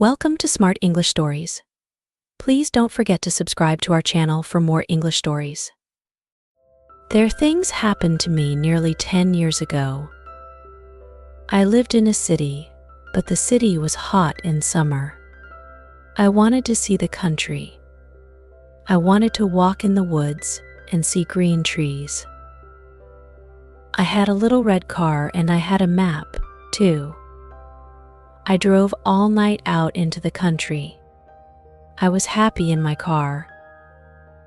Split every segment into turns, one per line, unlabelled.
Welcome to Smart English Stories. Please don't forget to subscribe to our channel for more English stories. Things happened to me nearly 10 years ago. I lived in a city, but the city was hot in summer. I wanted to see the country. I wanted to walk in the woods and see green trees. I had a little red car and I had a map, too. I drove all night out into the country. I was happy in my car.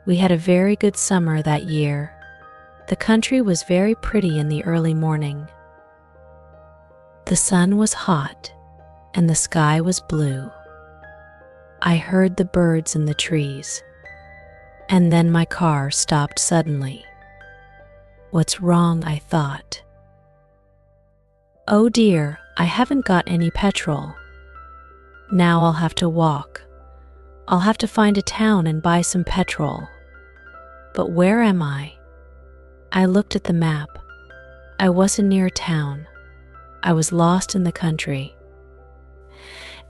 We had a very good summer that year. The country was very pretty in the early morning. The sun was hot and the sky was blue. I heard the birds in the trees. And then my car stopped suddenly. What's wrong, I thought. Oh dear, I haven't got any petrol. Now I'll have to walk. I'll have to find a town and buy some petrol. But where am I? I looked at the map. I wasn't near a town. I was lost in the country.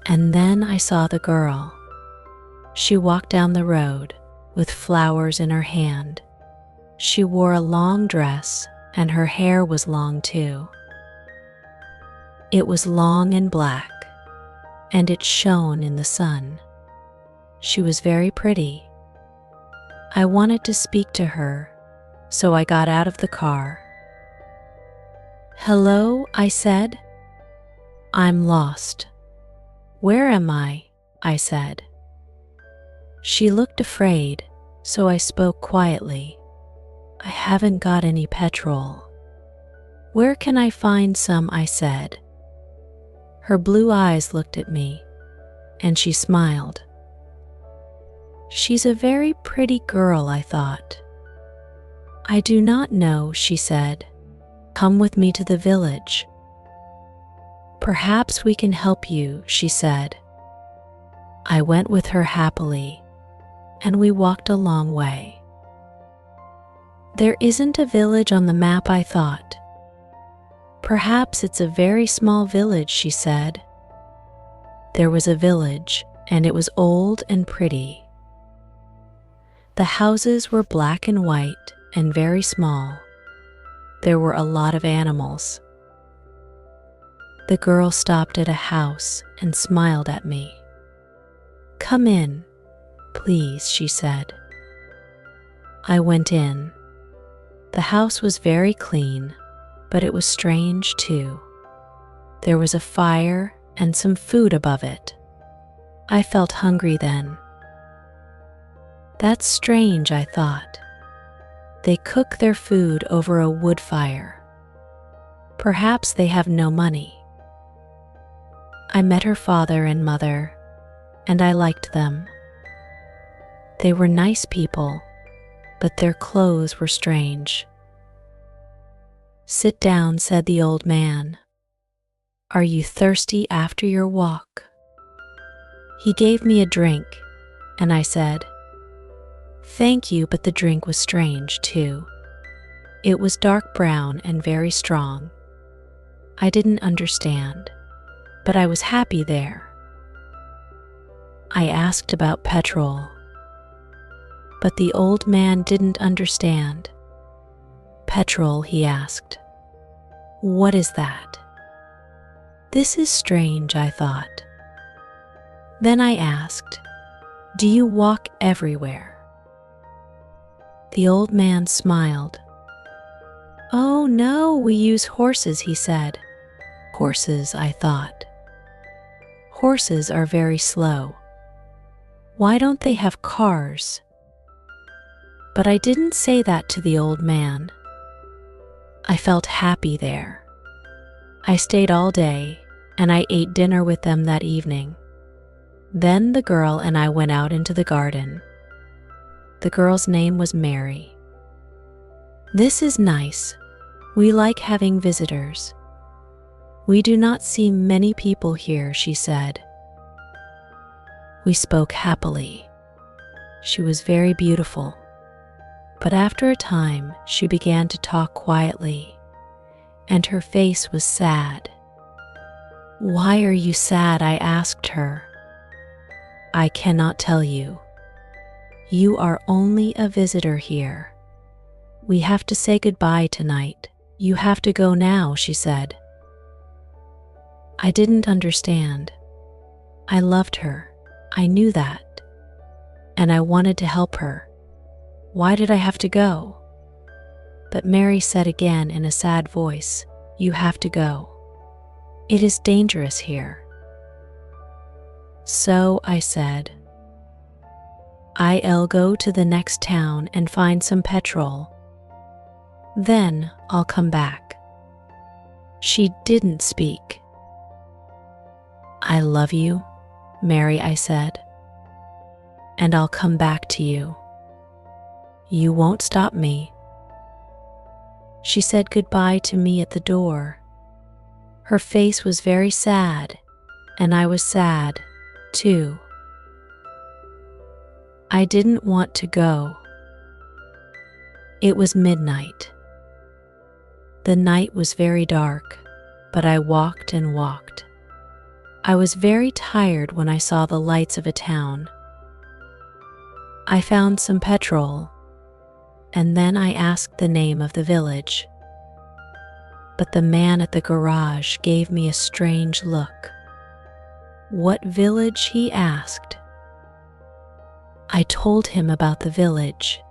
And then I saw the girl. She walked down the road with flowers in her hand. She wore a long dress and her hair was long too. It was long and black, and it shone in the sun. She was very pretty. I wanted to speak to her, so I got out of the car. "Hello," I said. "I'm lost." "Where am I?" I said. She looked afraid, so I spoke quietly. "I haven't got any petrol." "Where can I find some?" I said. Her blue eyes looked at me, and she smiled. She's a very pretty girl, I thought. "I do not know," she said. "Come with me to the village." "Perhaps we can help you," she said. I went with her happily, and we walked a long way. There isn't a village on the map, I thought. "Perhaps it's a very small village," she said. There was a village, and it was old and pretty. The houses were black and white and very small. There were a lot of animals. The girl stopped at a house and smiled at me. "Come in, please," she said. I went in. The house was very clean, but it was strange too. There was a fire and some food above it. I felt hungry then. That's strange, I thought. They cook their food over a wood fire. Perhaps they have no money. I met her father and mother, and I liked them. They were nice people, but their clothes were strange. "Sit down," said the old man. "Are you thirsty after your walk?" He gave me a drink, and I said, "Thank you," but the drink was strange too. It was dark brown and very strong. I didn't understand, but I was happy there. I asked about petrol, but the old man didn't understand. "Petrol," he asked. "What is that?" This is strange, I thought. Then I asked, "Do you walk everywhere?" The old man smiled. "Oh no, we use horses," he said. "Horses," I thought. "Horses are very slow. Why don't they have cars?" But I didn't say that to the old man. I felt happy there. I stayed all day, and I ate dinner with them that evening. Then the girl and I went out into the garden. The girl's name was Mary. "This is nice. We like having visitors. We do not see many people here," she said. We spoke happily. She was very beautiful. But after a time, she began to talk quietly, and her face was sad. "Why are you sad?" I asked her. I cannot tell you. You are only a visitor here. We have to say goodbye tonight. You have to go now, she said. I didn't understand. I loved her. I knew that. And I wanted to help her. Why did I have to go? But Mary said again in a sad voice, you have to go. It is dangerous here. So I said, I'll go to the next town and find some petrol. Then I'll come back. She didn't speak. I love you, Mary, I said, and I'll come back to you. You won't stop me. She said goodbye to me at the door. Her face was very sad, and I was sad, too. I didn't want to go. It was midnight. The night was very dark, but I walked and walked. I was very tired when I saw the lights of a town. I found some petrol, and then I asked the name of the village. But the man at the garage gave me a strange look. What village? He asked. I told him about the village.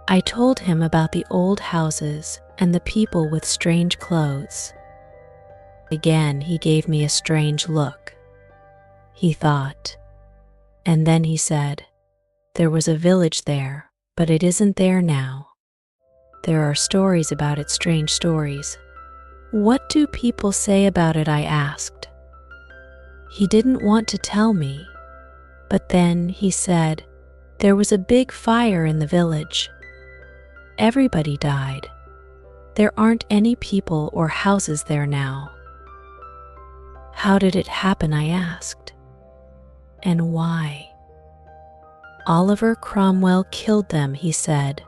I told him about the old houses and the people with strange clothes. Again, he gave me a strange look. He thought, and then he said, there was a village there, but it isn't there now. There are stories about it, strange stories. What do people say about it? I asked. He didn't want to tell me, but then he said, there was a big fire in the village. Everybody died. There aren't any people or houses there now. How did it happen? I asked. And why? Oliver Cromwell killed them, he said.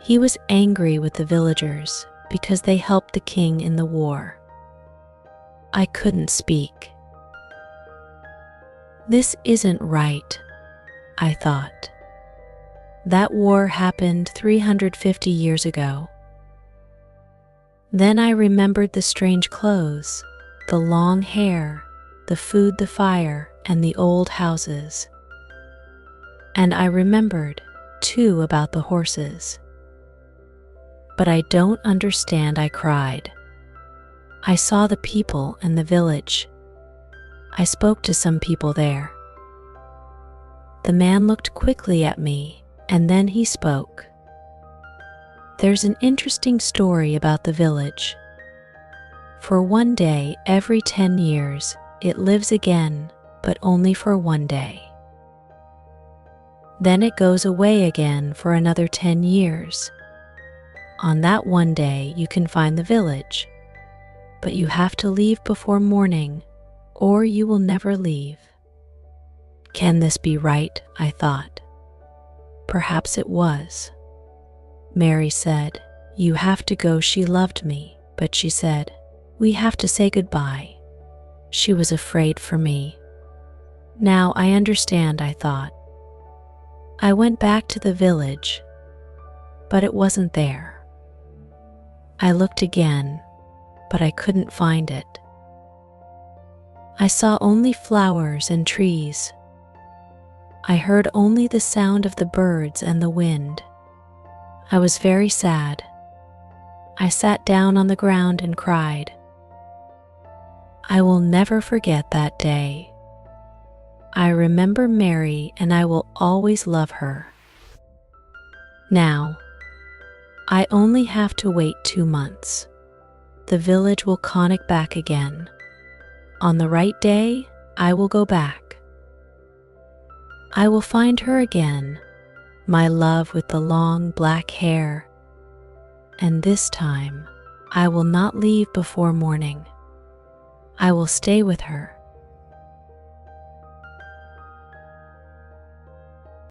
He was angry with the villagers because they helped the king in the war. I couldn't speak. This isn't right, I thought. That war happened 350 years ago. Then I remembered the strange clothes, the long hair, the food, the fire, and the old houses. And I remembered, too, about the horses. But I don't understand, I cried. I saw the people and the village. I spoke to some people there. The man looked quickly at me, and then he spoke. There's an interesting story about the village. For one day every 10 years, it lives again, but only for one day. Then it goes away again for another 10 years. On that one day you can find the village, but you have to leave before morning, or you will never leave. Can this be right? I thought. Perhaps it was. Mary said, you have to go. She loved me, but she said, we have to say goodbye. She was afraid for me. Now I understand, I thought. I went back to the village, but it wasn't there. I looked again, but I couldn't find it. I saw only flowers and trees. I heard only the sound of the birds and the wind. I was very sad. I sat down on the ground and cried. I will never forget that day. I remember Mary, and I will always love her. Now, I only have to wait 2 months. The village will connect back again. On the right day, I will go back. I will find her again, my love with the long black hair. And this time, I will not leave before morning. I will stay with her